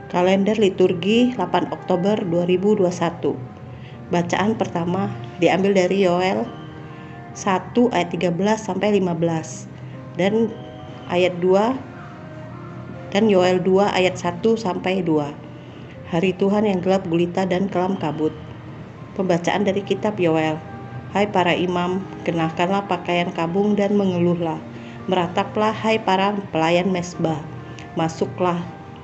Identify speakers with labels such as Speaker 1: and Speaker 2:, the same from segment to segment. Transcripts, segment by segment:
Speaker 1: Kalender liturgi 8 Oktober 2021. Bacaan pertama diambil dari Yoel 1 ayat 13 sampai 15 dan ayat 2 dan Yoel 2 ayat 1 sampai 2. Hari Tuhan yang gelap gulita dan kelam kabut. Pembacaan dari kitab Yoel. Hai para imam, kenakanlah pakaian kabung dan mengeluhlah. Merataplah hai para pelayan mesbah. Masuklah,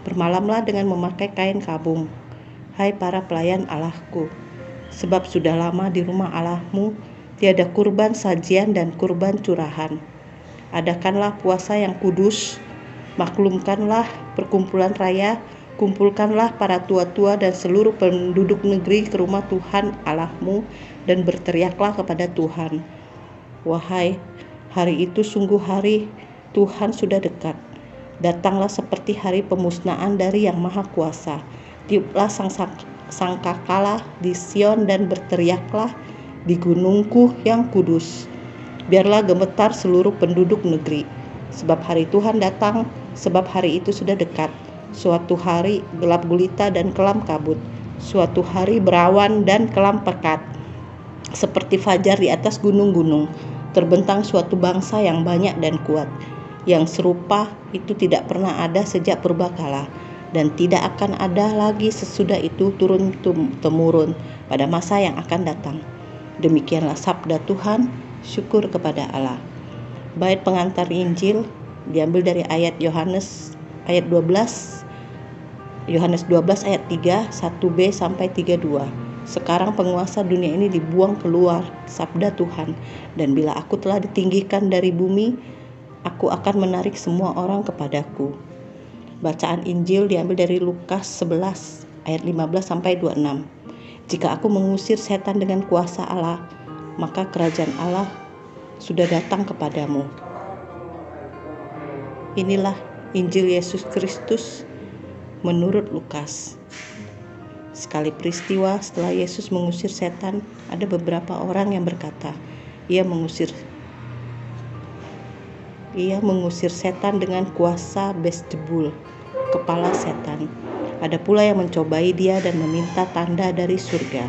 Speaker 1: bermalamlah dengan memakai kain kabung. Hai para pelayan Allahku, sebab sudah lama di rumah Allahmu tiada kurban sajian dan kurban curahan. Adakanlah puasa yang kudus, maklumkanlah perkumpulan raya, kumpulkanlah para tua-tua dan seluruh penduduk negeri ke rumah Tuhan Allahmu dan berteriaklah kepada Tuhan. Wahai, hari itu sungguh hari Tuhan sudah dekat. Datanglah seperti hari pemusnahan dari Yang Maha Kuasa. Tiuplah sangkakala di Sion dan berteriaklah di gunungku yang kudus. Biarlah gemetar seluruh penduduk negeri. Sebab hari Tuhan datang, sebab hari itu sudah dekat. Suatu hari gelap gulita dan kelam kabut. Suatu hari berawan dan kelam pekat. Seperti fajar di atas gunung-gunung, terbentang suatu bangsa yang banyak dan kuat. Yang serupa itu tidak pernah ada sejak purbakala dan tidak akan ada lagi sesudah itu turun-temurun pada masa yang akan datang. Demikianlah sabda Tuhan, syukur kepada Allah. Bait pengantar Injil diambil dari ayat Yohanes 12 ayat 3, 1b sampai 32. Sekarang penguasa dunia ini dibuang keluar, sabda Tuhan, dan bila aku telah ditinggikan dari bumi, aku akan menarik semua orang kepadaku. Bacaan Injil diambil dari Lukas 11 ayat 15 sampai 26. Jika aku mengusir setan dengan kuasa Allah, maka kerajaan Allah sudah datang kepadamu. Inilah Injil Yesus Kristus menurut Lukas. Sekali peristiwa setelah Yesus mengusir setan, ada beberapa orang yang berkata, Ia mengusir setan dengan kuasa Beelzebul, kepala setan. Ada pula yang mencobai dia dan meminta tanda dari surga.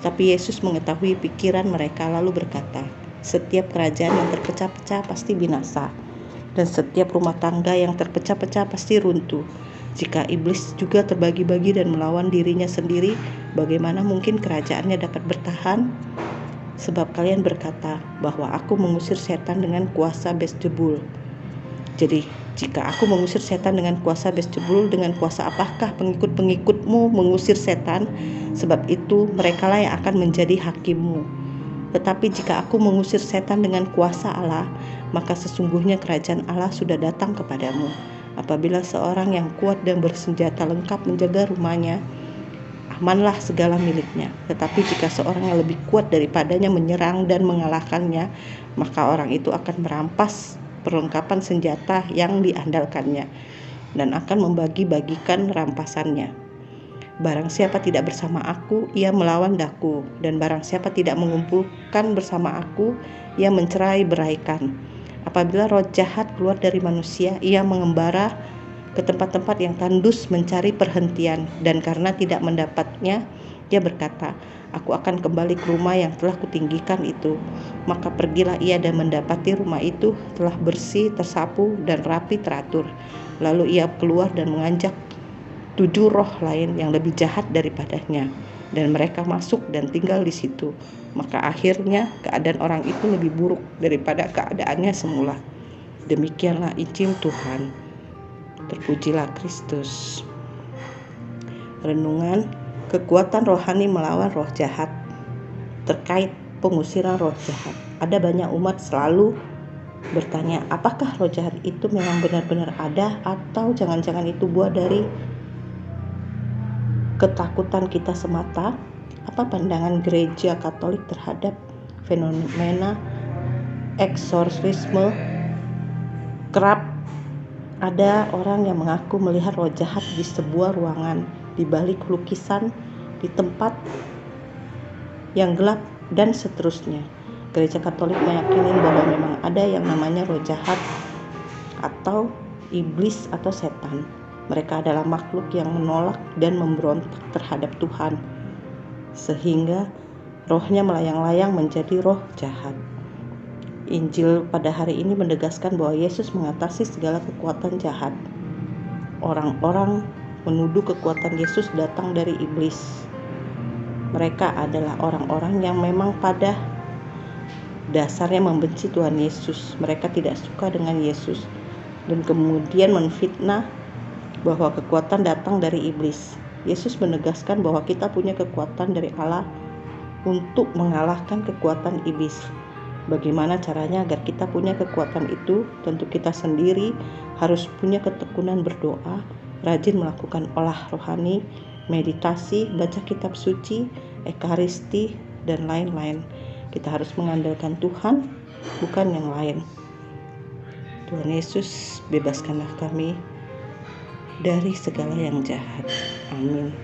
Speaker 1: Tapi Yesus mengetahui pikiran mereka lalu berkata, setiap kerajaan yang terpecah-pecah pasti binasa, dan setiap rumah tangga yang terpecah-pecah pasti runtuh. Jika iblis juga terbagi-bagi dan melawan dirinya sendiri, bagaimana mungkin kerajaannya dapat bertahan? Sebab kalian berkata bahwa aku mengusir setan dengan kuasa Beelzebul. Jadi, jika aku mengusir setan dengan kuasa Beelzebul, dengan kuasa apakah pengikut-pengikutmu mengusir setan? Sebab itu merekalah yang akan menjadi hakimmu. Tetapi jika aku mengusir setan dengan kuasa Allah, maka sesungguhnya kerajaan Allah sudah datang kepadamu. Apabila seorang yang kuat dan bersenjata lengkap menjaga rumahnya, amanlah segala miliknya. Tetapi jika seorang yang lebih kuat daripadanya menyerang dan mengalahkannya, maka orang itu akan merampas perlengkapan senjata yang diandalkannya dan akan membagi-bagikan rampasannya. Barang siapa tidak bersama aku, ia melawan daku, dan barang siapa tidak mengumpulkan bersama aku, ia mencerai-beraikan. Apabila roh jahat keluar dari manusia, ia mengembara ke tempat-tempat yang tandus mencari perhentian, dan karena tidak mendapatnya, ia berkata, aku akan kembali ke rumah yang telah kutinggikan itu. Maka pergilah ia dan mendapati rumah itu telah bersih, tersapu, dan rapi teratur. Lalu ia keluar dan mengajak 7 roh lain yang lebih jahat daripadanya, dan mereka masuk dan tinggal di situ. Maka akhirnya keadaan orang itu lebih buruk daripada keadaannya semula. Demikianlah Injil Tuhan. Terpujilah Kristus. Renungan, kekuatan rohani melawan roh jahat. Terkait pengusiran roh jahat, ada banyak umat selalu bertanya, apakah roh jahat itu memang benar-benar ada, atau jangan-jangan itu buah dari ketakutan kita semata? Apa pandangan gereja Katolik terhadap fenomena eksorsisme? Kerap ada orang yang mengaku melihat roh jahat di sebuah ruangan, di balik lukisan, di tempat yang gelap, dan seterusnya. Gereja Katolik meyakini bahwa memang ada yang namanya roh jahat atau iblis atau setan. Mereka adalah makhluk yang menolak dan memberontak terhadap Tuhan, sehingga rohnya melayang-layang menjadi roh jahat. Injil pada hari ini menegaskan bahwa Yesus mengatasi segala kekuatan jahat. Orang-orang menuduh kekuatan Yesus datang dari iblis. Mereka adalah orang-orang yang memang pada dasarnya membenci Tuhan Yesus. Mereka tidak suka dengan Yesus dan kemudian menfitnah bahwa kekuatan datang dari iblis. Yesus menegaskan bahwa kita punya kekuatan dari Allah untuk mengalahkan kekuatan iblis. Bagaimana caranya agar kita punya kekuatan itu? Tentu kita sendiri harus punya ketekunan berdoa, rajin melakukan olah rohani, meditasi, baca kitab suci, ekaristi, dan lain-lain. Kita harus mengandalkan Tuhan, bukan yang lain. Tuhan Yesus, bebaskanlah kami dari segala yang jahat. Amin.